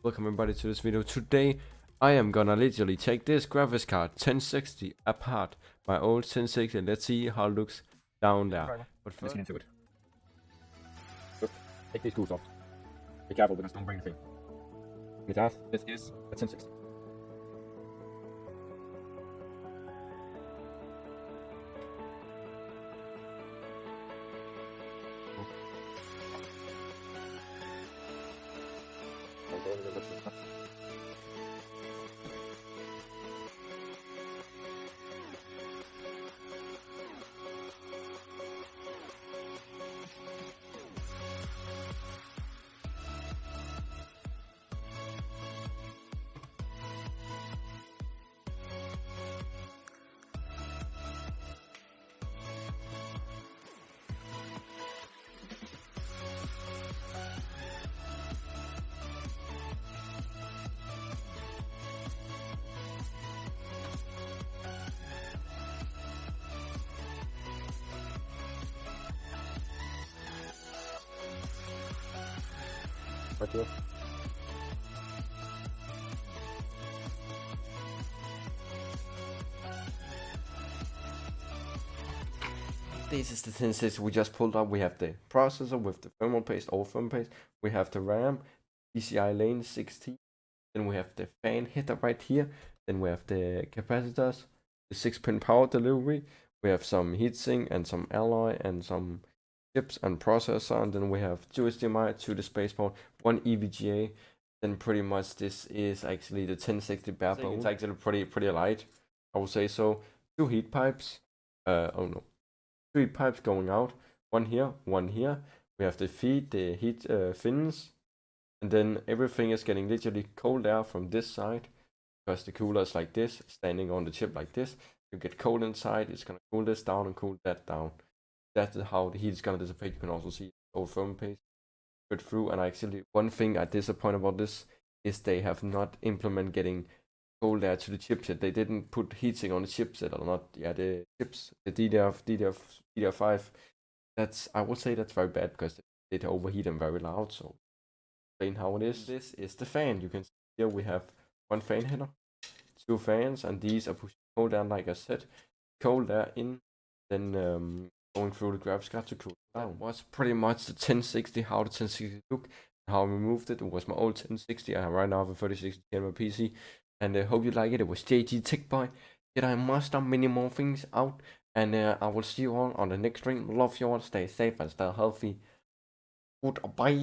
Welcome everybody to this video. Today I am gonna literally take this graphics card 1060 apart, my old 1060. Let's see how it looks down there. But first, let's get into it. First, take these screws off. Be careful because don't break anything. This is a 1060. Right here. This is the 1060 we just pulled up. We have the processor with the thermal paste or firm paste. We have the RAM, PCI lane 16. Then we have the fan header right here. Then we have the capacitors, the 6-pin power delivery. We have some heatsink and some alloy and some chips and processor. And then we have 2 HDMI, 2 DisplayPort, 1 EVGA. Then pretty much this is actually the 1060 barebone. It's actually pretty light, I would say so. 2 heat pipes. 3 pipes going out, one here, one here. We have the feed, the heat fins, and then everything is getting literally cold air from this side because the cooler is like this, standing on the chip like this. You get cold inside, it's gonna cool this down and cool that down. That's how the heat is gonna dissipate. You can also see old firm paste good through. And actually, one thing I disappoint about this is they have not implemented getting cold air to the chipset. They didn't put heatsink on the chipset or not. Yeah, the chips, the DDR5. That's, I would say that's very bad because they overheat them very loud. So explain how it is. This is the fan. You can see here we have one fan header, 2 fans, and these are pushing cold air like I said. Cold air in, then going through the graphics card to cool it down. That was pretty much the 1060, how the 1060 look, how I removed it. It was my old 1060. I right now have a 3060 on my PC. And I hope you like it. It was JG Tech Boy. Did I master many more things out? And I will see you all on the next stream. Love you all. Stay safe and stay healthy. Goodbye.